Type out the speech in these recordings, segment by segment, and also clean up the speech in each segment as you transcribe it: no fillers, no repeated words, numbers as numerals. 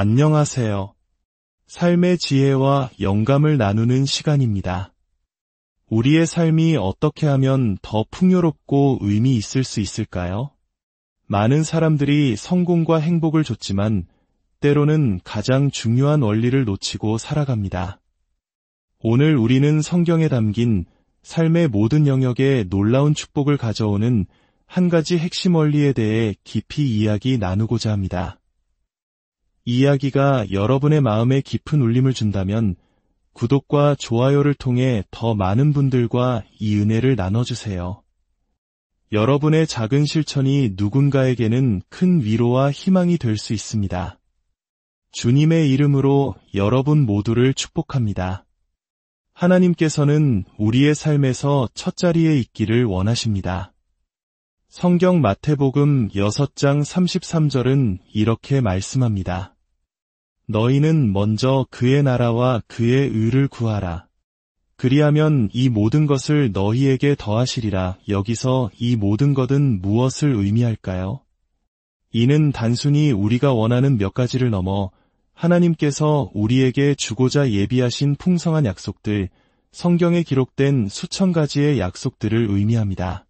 안녕하세요. 삶의 지혜와 영감을 나누는 시간입니다. 우리의 삶이 어떻게 하면 더 풍요롭고 의미 있을 수 있을까요? 많은 사람들이 성공과 행복을 줬지만 때로는 가장 중요한 원리를 놓치고 살아갑니다. 오늘 우리는 성경에 담긴 삶의 모든 영역에 놀라운 축복을 가져오는 한 가지 핵심 원리에 대해 깊이 이야기 나누고자 합니다. 이 이야기가 여러분의 마음에 깊은 울림을 준다면 구독과 좋아요를 통해 더 많은 분들과 이 은혜를 나눠주세요. 여러분의 작은 실천이 누군가에게는 큰 위로와 희망이 될 수 있습니다. 주님의 이름으로 여러분 모두를 축복합니다. 하나님께서는 우리의 삶에서 첫자리에 있기를 원하십니다. 성경 마태복음 6장 33절은 이렇게 말씀합니다. 너희는 먼저 그의 나라와 그의 의를 구하라. 그리하면 이 모든 것을 너희에게 더하시리라. 여기서 이 모든 것은 무엇을 의미할까요? 이는 단순히 우리가 원하는 몇 가지를 넘어 하나님께서 우리에게 주고자 예비하신 풍성한 약속들, 성경에 기록된 수천 가지의 약속들을 의미합니다.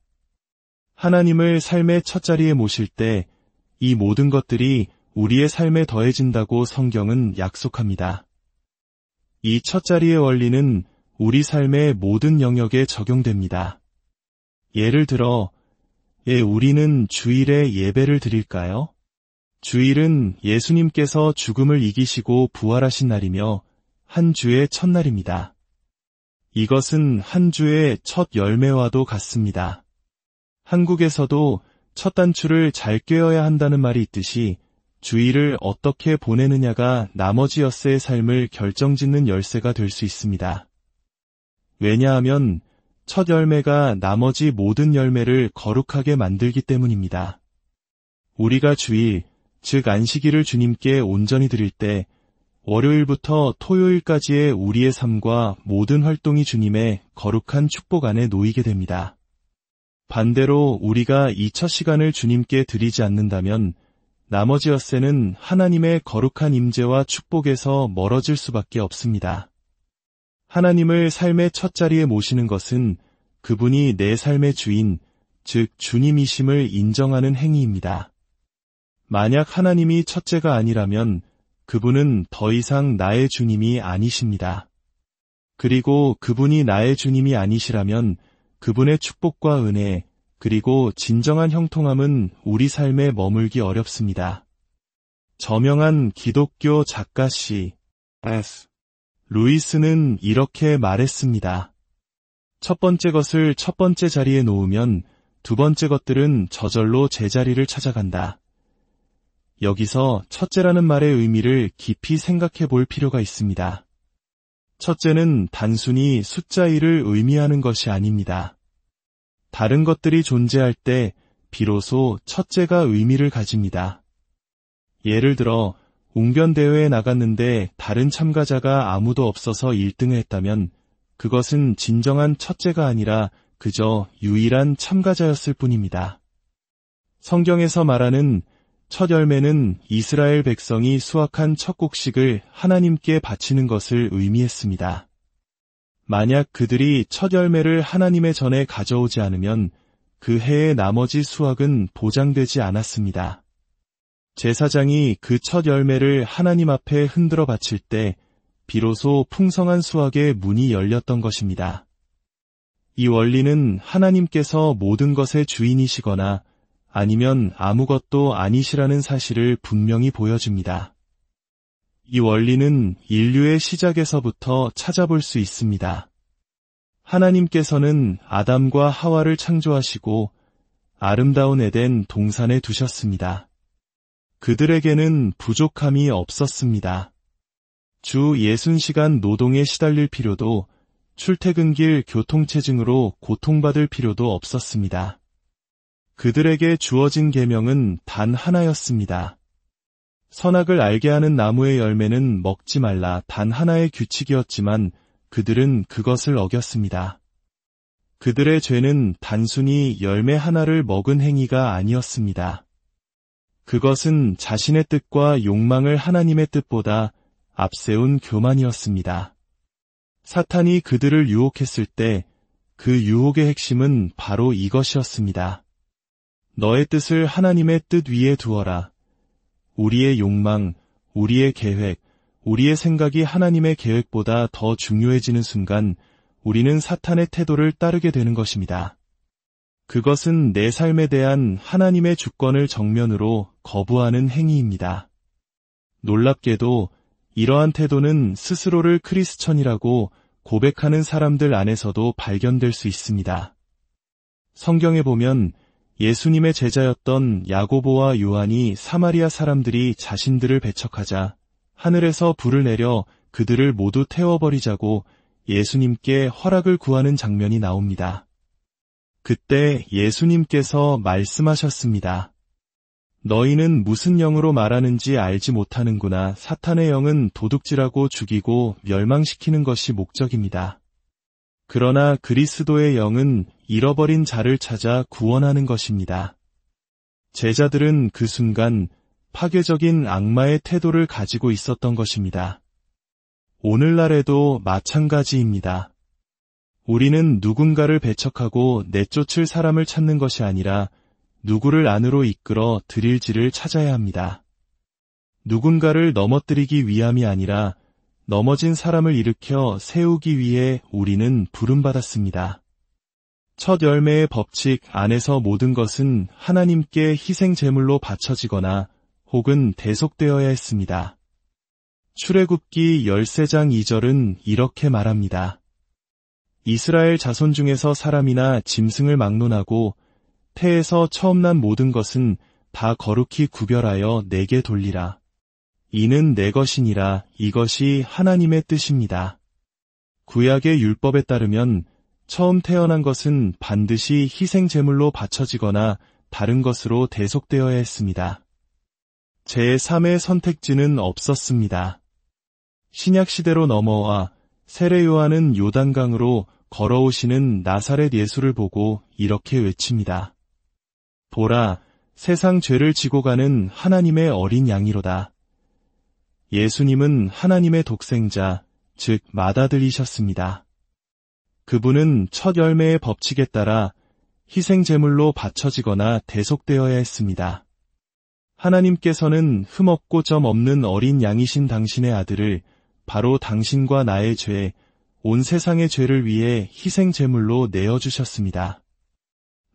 하나님을 삶의 첫자리에 모실 때 이 모든 것들이 우리의 삶에 더해진다고 성경은 약속합니다. 이 첫자리의 원리는 우리 삶의 모든 영역에 적용됩니다. 예를 들어, 우리는 주일에 예배를 드릴까요? 주일은 예수님께서 죽음을 이기시고 부활하신 날이며 한 주의 첫날입니다. 이것은 한 주의 첫 열매와도 같습니다. 한국에서도 첫 단추를 잘 꿰어야 한다는 말이 있듯이 주일을 어떻게 보내느냐가 나머지 엿새의 삶을 결정짓는 열쇠가 될 수 있습니다. 왜냐하면 첫 열매가 나머지 모든 열매를 거룩하게 만들기 때문입니다. 우리가 주일, 즉 안식일을 주님께 온전히 드릴 때 월요일부터 토요일까지의 우리의 삶과 모든 활동이 주님의 거룩한 축복 안에 놓이게 됩니다. 반대로 우리가 이 첫 시간을 주님께 드리지 않는다면 나머지 엿새는 하나님의 거룩한 임재와 축복에서 멀어질 수밖에 없습니다. 하나님을 삶의 첫자리에 모시는 것은 그분이 내 삶의 주인, 즉 주님이심을 인정하는 행위입니다. 만약 하나님이 첫째가 아니라면 그분은 더 이상 나의 주님이 아니십니다. 그리고 그분이 나의 주님이 아니시라면 그분의 축복과 은혜, 그리고 진정한 형통함은 우리 삶에 머물기 어렵습니다. 저명한 기독교 작가 C.S. 루이스는 이렇게 말했습니다. 첫 번째 것을 첫 번째 자리에 놓으면 두 번째 것들은 저절로 제자리를 찾아간다. 여기서 첫째라는 말의 의미를 깊이 생각해 볼 필요가 있습니다. 첫째는 단순히 숫자 1을 의미하는 것이 아닙니다. 다른 것들이 존재할 때 비로소 첫째가 의미를 가집니다. 예를 들어 웅변대회에 나갔는데 다른 참가자가 아무도 없어서 1등을 했다면 그것은 진정한 첫째가 아니라 그저 유일한 참가자였을 뿐입니다. 성경에서 말하는 첫 열매는 이스라엘 백성이 수확한 첫 곡식을 하나님께 바치는 것을 의미했습니다. 만약 그들이 첫 열매를 하나님의 전에 가져오지 않으면 그 해의 나머지 수확은 보장되지 않았습니다. 제사장이 그 첫 열매를 하나님 앞에 흔들어 바칠 때 비로소 풍성한 수확의 문이 열렸던 것입니다. 이 원리는 하나님께서 모든 것의 주인이시거나 아니면 아무것도 아니시라는 사실을 분명히 보여줍니다. 이 원리는 인류의 시작에서부터 찾아볼 수 있습니다. 하나님께서는 아담과 하와를 창조하시고 아름다운 에덴 동산에 두셨습니다. 그들에게는 부족함이 없었습니다. 주 60시간 노동에 시달릴 필요도 출퇴근길 교통체증으로 고통받을 필요도 없었습니다. 그들에게 주어진 계명은 단 하나였습니다. 선악을 알게 하는 나무의 열매는 먹지 말라 단 하나의 규칙이었지만 그들은 그것을 어겼습니다. 그들의 죄는 단순히 열매 하나를 먹은 행위가 아니었습니다. 그것은 자신의 뜻과 욕망을 하나님의 뜻보다 앞세운 교만이었습니다. 사탄이 그들을 유혹했을 때 그 유혹의 핵심은 바로 이것이었습니다. 너의 뜻을 하나님의 뜻 위에 두어라. 우리의 욕망, 우리의 계획, 우리의 생각이 하나님의 계획보다 더 중요해지는 순간 우리는 사탄의 태도를 따르게 되는 것입니다. 그것은 내 삶에 대한 하나님의 주권을 정면으로 거부하는 행위입니다. 놀랍게도 이러한 태도는 스스로를 크리스천이라고 고백하는 사람들 안에서도 발견될 수 있습니다. 성경에 보면 예수님의 제자였던 야고보와 요한이 사마리아 사람들이 자신들을 배척하자 하늘에서 불을 내려 그들을 모두 태워버리자고 예수님께 허락을 구하는 장면이 나옵니다. 그때 예수님께서 말씀하셨습니다. 너희는 무슨 영으로 말하는지 알지 못하는구나. 사탄의 영은 도둑질하고 죽이고 멸망시키는 것이 목적입니다. 그러나 그리스도의 영은 잃어버린 자를 찾아 구원하는 것입니다. 제자들은 그 순간 파괴적인 악마의 태도를 가지고 있었던 것입니다. 오늘날에도 마찬가지입니다. 우리는 누군가를 배척하고 내쫓을 사람을 찾는 것이 아니라 누구를 안으로 이끌어 드릴지를 찾아야 합니다. 누군가를 넘어뜨리기 위함이 아니라 넘어진 사람을 일으켜 세우기 위해 우리는 부름받았습니다. 첫 열매의 법칙 안에서 모든 것은 하나님께 희생 제물로 바쳐지거나 혹은 대속되어야 했습니다. 출애굽기 13장 2절은 이렇게 말합니다. 이스라엘 자손 중에서 사람이나 짐승을 막론하고 태에서 처음 난 모든 것은 다 거룩히 구별하여 내게 돌리라. 이는 내 것이니라. 이것이 하나님의 뜻입니다. 구약의 율법에 따르면 처음 태어난 것은 반드시 희생 제물로 바쳐지거나 다른 것으로 대속되어야 했습니다. 제3의 선택지는 없었습니다. 신약 시대로 넘어와 세례 요한은 요단강으로 걸어오시는 나사렛 예수를 보고 이렇게 외칩니다. 보라, 세상 죄를 지고 가는 하나님의 어린 양이로다. 예수님은 하나님의 독생자, 즉 맏아들이셨습니다. 그분은 첫 열매의 법칙에 따라 희생 제물로 바쳐지거나 대속되어야 했습니다. 하나님께서는 흠없고 점 없는 어린 양이신 당신의 아들을 바로 당신과 나의 죄, 온 세상의 죄를 위해 희생 제물로 내어주셨습니다.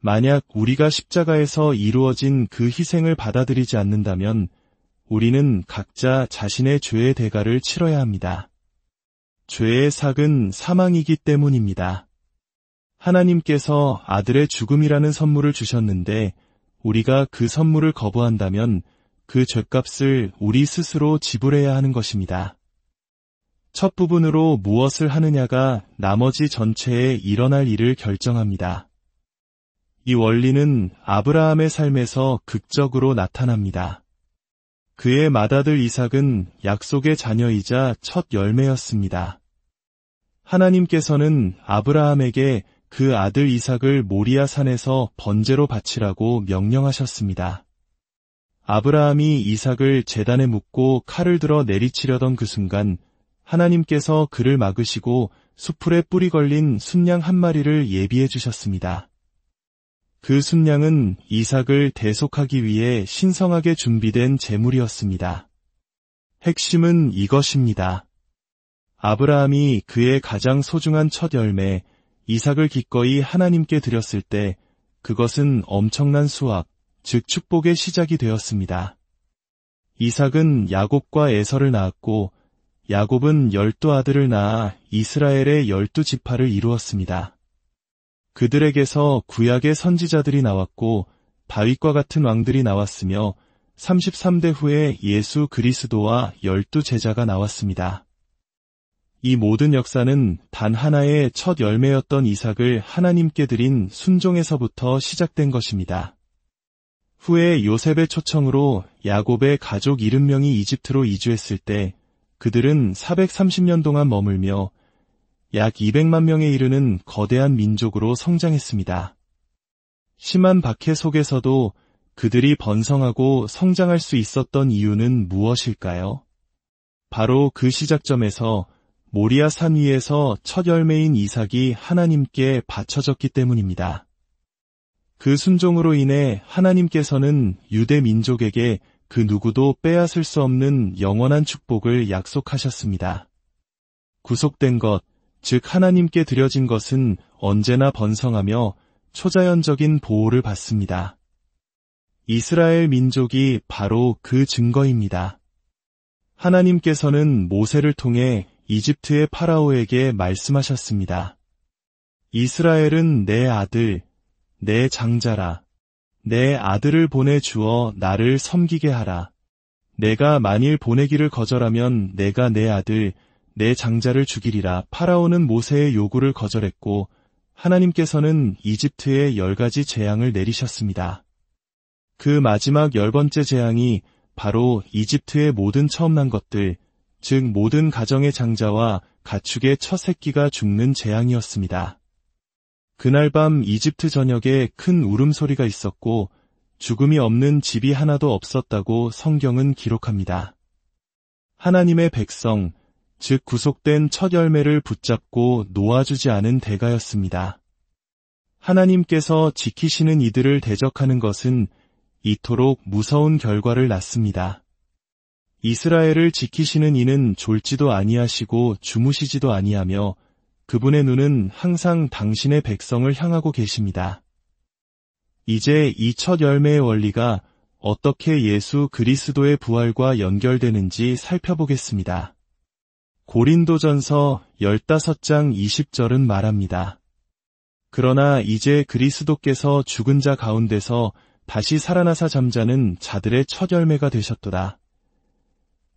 만약 우리가 십자가에서 이루어진 그 희생을 받아들이지 않는다면 우리는 각자 자신의 죄의 대가를 치러야 합니다. 죄의 삭은 사망이기 때문입니다. 하나님께서 아들의 죽음이라는 선물을 주셨는데 우리가 그 선물을 거부한다면 그 죗값을 우리 스스로 지불해야 하는 것입니다. 첫 부분으로 무엇을 하느냐가 나머지 전체에 일어날 일을 결정합니다. 이 원리는 아브라함의 삶에서 극적으로 나타납니다. 그의 맏아들 이삭은 약속의 자녀이자 첫 열매였습니다. 하나님께서는 아브라함에게 그 아들 이삭을 모리아 산에서 번제로 바치라고 명령하셨습니다. 아브라함이 이삭을 제단에 묻고 칼을 들어 내리치려던 그 순간 하나님께서 그를 막으시고 수풀에 뿔이 걸린 순양 한 마리를 예비해 주셨습니다. 그 순양은 이삭을 대속하기 위해 신성하게 준비된 제물이었습니다. 핵심은 이것입니다. 아브라함이 그의 가장 소중한 첫 열매, 이삭을 기꺼이 하나님께 드렸을 때 그것은 엄청난 수확, 즉 축복의 시작이 되었습니다. 이삭은 야곱과 에서를 낳았고 야곱은 12아들을 낳아 이스라엘의 12지파를 이루었습니다. 그들에게서 구약의 선지자들이 나왔고 다윗과 같은 왕들이 나왔으며 33대 후에 예수 그리스도와 12제자가 나왔습니다. 이 모든 역사는 단 하나의 첫 열매였던 이삭을 하나님께 드린 순종에서부터 시작된 것입니다. 후에 요셉의 초청으로 야곱의 가족 70명이 이집트로 이주했을 때 그들은 430년 동안 머물며 약 200만 명에 이르는 거대한 민족으로 성장했습니다. 심한 박해 속에서도 그들이 번성하고 성장할 수 있었던 이유는 무엇일까요? 바로 그 시작점에서 모리아 산 위에서 첫 열매인 이삭이 하나님께 바쳐졌기 때문입니다. 그 순종으로 인해 하나님께서는 유대 민족에게 그 누구도 빼앗을 수 없는 영원한 축복을 약속하셨습니다. 구속된 것, 즉 하나님께 드려진 것은 언제나 번성하며 초자연적인 보호를 받습니다. 이스라엘 민족이 바로 그 증거입니다. 하나님께서는 모세를 통해 이집트의 파라오에게 말씀하셨습니다. 이스라엘은 내 아들, 내 장자라. 내 아들을 보내주어 나를 섬기게 하라. 내가 만일 보내기를 거절하면 내가 내 아들, 내 장자를 죽이리라. 파라오는 모세의 요구를 거절했고 하나님께서는 이집트에 10가지 재앙을 내리셨습니다. 그 마지막 10번째 재앙이 바로 이집트의 모든 처음 난 것들, 즉 모든 가정의 장자와 가축의 첫 새끼가 죽는 재앙이었습니다. 그날 밤 이집트 전역에 큰 울음소리가 있었고 죽음이 없는 집이 하나도 없었다고 성경은 기록합니다. 하나님의 백성, 즉 구속된 첫 열매를 붙잡고 놓아주지 않은 대가였습니다. 하나님께서 지키시는 이들을 대적하는 것은 이토록 무서운 결과를 낳습니다. 이스라엘을 지키시는 이는 졸지도 아니하시고 주무시지도 아니하며 그분의 눈은 항상 당신의 백성을 향하고 계십니다. 이제 이 첫 열매의 원리가 어떻게 예수 그리스도의 부활과 연결되는지 살펴보겠습니다. 고린도전서 15장 20절은 말합니다. 그러나 이제 그리스도께서 죽은 자 가운데서 다시 살아나사 잠자는 자들의 첫 열매가 되셨도다.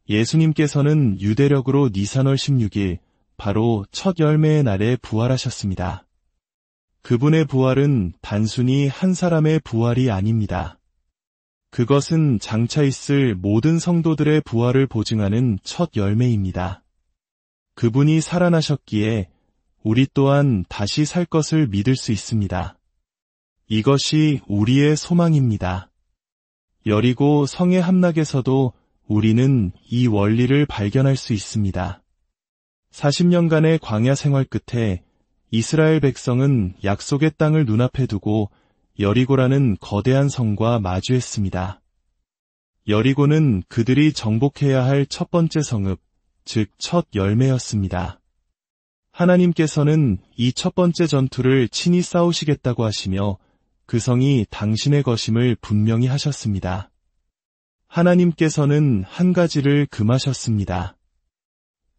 예수님께서는 유대력으로 니산월 16일 바로 첫 열매의 날에 부활하셨습니다. 그분의 부활은 단순히 한 사람의 부활이 아닙니다. 그것은 장차 있을 모든 성도들의 부활을 보증하는 첫 열매입니다. 그분이 살아나셨기에 우리 또한 다시 살 것을 믿을 수 있습니다. 이것이 우리의 소망입니다. 여리고 성의 함락에서도 우리는 이 원리를 발견할 수 있습니다. 40년간의 광야 생활 끝에 이스라엘 백성은 약속의 땅을 눈앞에 두고 여리고라는 거대한 성과 마주했습니다. 여리고는 그들이 정복해야 할 첫 번째 성읍, 즉 첫 열매였습니다. 하나님께서는 이 첫 번째 전투를 친히 싸우시겠다고 하시며 그 성이 당신의 것임을 분명히 하셨습니다. 하나님께서는 한 가지를 금하셨습니다.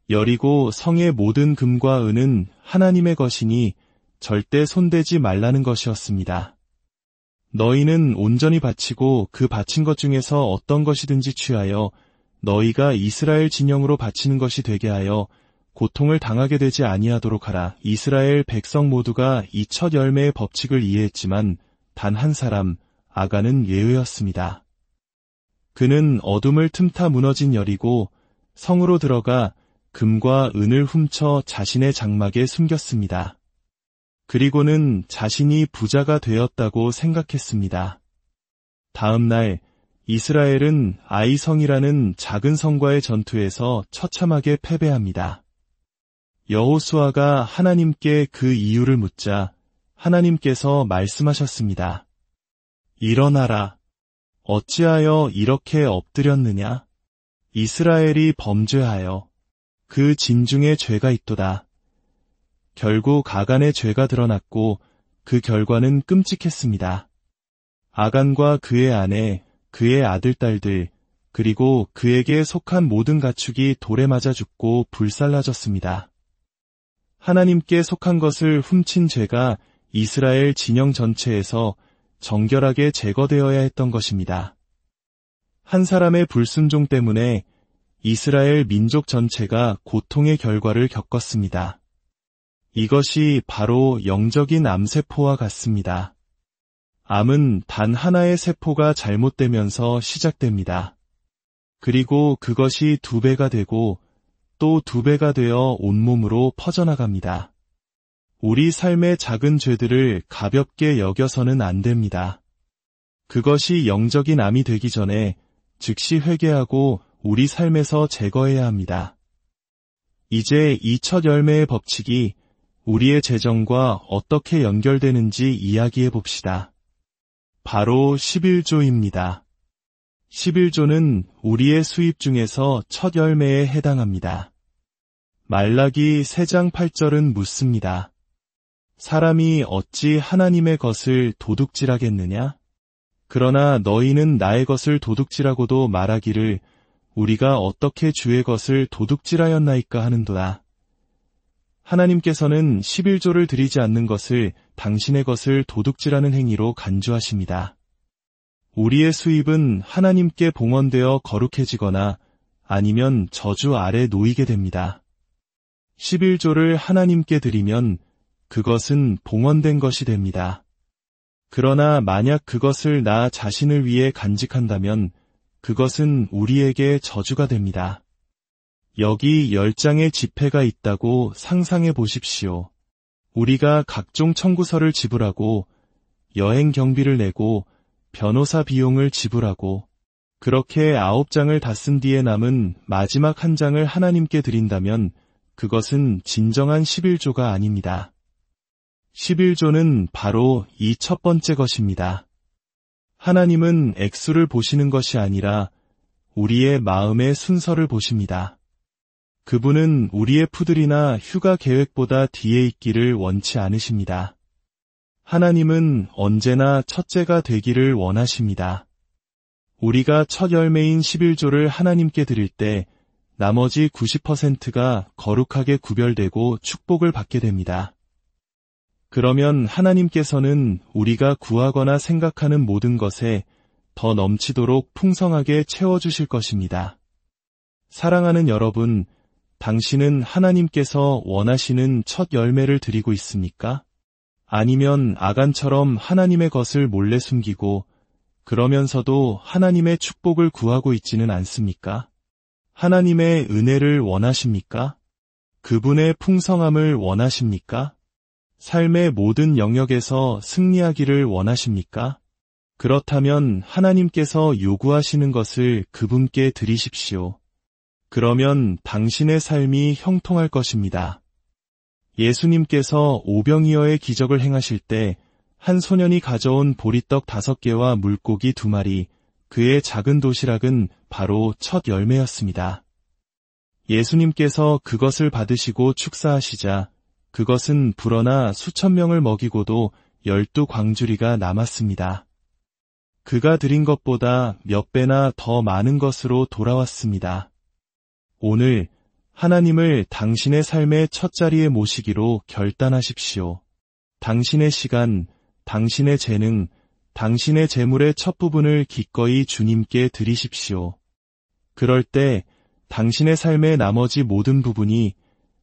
여리고 성의 모든 금과 은은 하나님의 것이니 절대 손대지 말라는 것이었습니다. 너희는 온전히 바치고 그 바친 것 중에서 어떤 것이든지 취하여 너희가 이스라엘 진영으로 바치는 것이 되게 하여 고통을 당하게 되지 아니하도록 하라. 이스라엘 백성 모두가 이 첫 열매의 법칙을 이해했지만 단 한 사람, 아간은 예외였습니다. 그는 어둠을 틈타 무너진 여리고 성으로 들어가 금과 은을 훔쳐 자신의 장막에 숨겼습니다. 그리고는 자신이 부자가 되었다고 생각했습니다. 다음 날 이스라엘은 아이성이라는 작은 성과의 전투에서 처참하게 패배합니다. 여호수아가 하나님께 그 이유를 묻자 하나님께서 말씀하셨습니다. 일어나라. 어찌하여 이렇게 엎드렸느냐? 이스라엘이 범죄하여 그 진중에 죄가 있도다. 결국 아간의 죄가 드러났고 그 결과는 끔찍했습니다. 아간과 그의 아내, 그의 아들, 딸들, 그리고 그에게 속한 모든 가축이 돌에 맞아 죽고 불살라졌습니다. 하나님께 속한 것을 훔친 죄가 이스라엘 진영 전체에서 정결하게 제거되어야 했던 것입니다. 한 사람의 불순종 때문에 이스라엘 민족 전체가 고통의 결과를 겪었습니다. 이것이 바로 영적인 암세포와 같습니다. 암은 단 하나의 세포가 잘못되면서 시작됩니다. 그리고 그것이 2배가 되고 또 2배가 되어 온몸으로 퍼져나갑니다. 우리 삶의 작은 죄들을 가볍게 여겨서는 안 됩니다. 그것이 영적인 암이 되기 전에 즉시 회개하고 우리 삶에서 제거해야 합니다. 이제 이 첫 열매의 법칙이 우리의 재정과 어떻게 연결되는지 이야기해 봅시다. 바로 11조입니다. 11조는 우리의 수입 중에서 첫 열매에 해당합니다. 말라기 3장 8절은 묻습니다. 사람이 어찌 하나님의 것을 도둑질하겠느냐? 그러나 너희는 나의 것을 도둑질하고도 말하기를 우리가 어떻게 주의 것을 도둑질하였나이까 하는도다. 하나님께서는 11조를 드리지 않는 것을 당신의 것을 도둑질하는 행위로 간주하십니다. 우리의 수입은 하나님께 봉헌되어 거룩해지거나 아니면 저주 아래 놓이게 됩니다. 11조를 하나님께 드리면 그것은 봉헌된 것이 됩니다. 그러나 만약 그것을 나 자신을 위해 간직한다면 그것은 우리에게 저주가 됩니다. 여기 10장의 지폐가 있다고 상상해 보십시오. 우리가 각종 청구서를 지불하고 여행 경비를 내고 변호사 비용을 지불하고 그렇게 9장을 다 쓴 뒤에 남은 마지막 1장을 하나님께 드린다면 그것은 진정한 11조가 아닙니다. 11조는 바로 이 첫 번째 것입니다. 하나님은 액수를 보시는 것이 아니라 우리의 마음의 순서를 보십니다. 그분은 우리의 푸들이나 휴가 계획보다 뒤에 있기를 원치 않으십니다. 하나님은 언제나 첫째가 되기를 원하십니다. 우리가 첫 열매인 11조를 하나님께 드릴 때 나머지 90%가 거룩하게 구별되고 축복을 받게 됩니다. 그러면 하나님께서는 우리가 구하거나 생각하는 모든 것에 더 넘치도록 풍성하게 채워주실 것입니다. 사랑하는 여러분, 당신은 하나님께서 원하시는 첫 열매를 드리고 있습니까? 아니면 아간처럼 하나님의 것을 몰래 숨기고 그러면서도 하나님의 축복을 구하고 있지는 않습니까? 하나님의 은혜를 원하십니까? 그분의 풍성함을 원하십니까? 삶의 모든 영역에서 승리하기를 원하십니까? 그렇다면 하나님께서 요구하시는 것을 그분께 드리십시오. 그러면 당신의 삶이 형통할 것입니다. 예수님께서 오병이어의 기적을 행하실 때 한 소년이 가져온 보리떡 5개와 물고기 2마리, 그의 작은 도시락은 바로 첫 열매였습니다. 예수님께서 그것을 받으시고 축사하시자 그것은 불어나 수천 명을 먹이고도 12광주리가 남았습니다. 그가 드린 것보다 몇 배나 더 많은 것으로 돌아왔습니다. 오늘 하나님을 당신의 삶의 첫 자리에 모시기로 결단하십시오. 당신의 시간, 당신의 재능, 당신의 재물의 첫 부분을 기꺼이 주님께 드리십시오. 그럴 때 당신의 삶의 나머지 모든 부분이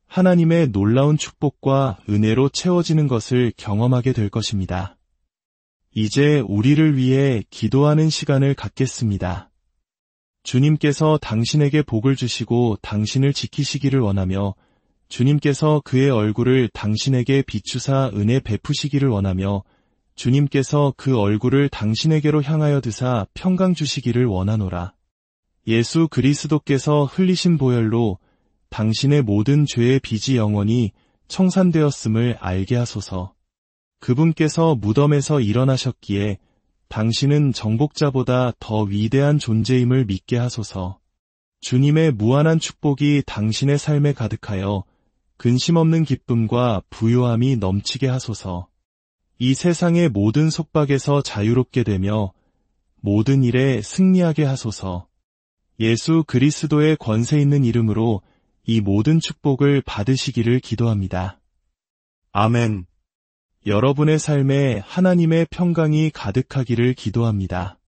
하나님의 놀라운 축복과 은혜로 채워지는 것을 경험하게 될 것입니다. 이제 우리를 위해 기도하는 시간을 갖겠습니다. 주님께서 당신에게 복을 주시고 당신을 지키시기를 원하며 주님께서 그의 얼굴을 당신에게 비추사 은혜 베푸시기를 원하며 주님께서 그 얼굴을 당신에게로 향하여 드사 평강 주시기를 원하노라. 예수 그리스도께서 흘리신 보혈로 당신의 모든 죄의 빚이 영원히 청산되었음을 알게 하소서. 그분께서 무덤에서 일어나셨기에 당신은 정복자보다 더 위대한 존재임을 믿게 하소서. 주님의 무한한 축복이 당신의 삶에 가득하여 근심 없는 기쁨과 부요함이 넘치게 하소서. 이 세상의 모든 속박에서 자유롭게 되며 모든 일에 승리하게 하소서. 예수 그리스도의 권세 있는 이름으로 이 모든 축복을 받으시기를 기도합니다. 아멘. 여러분의 삶에 하나님의 평강이 가득하기를 기도합니다.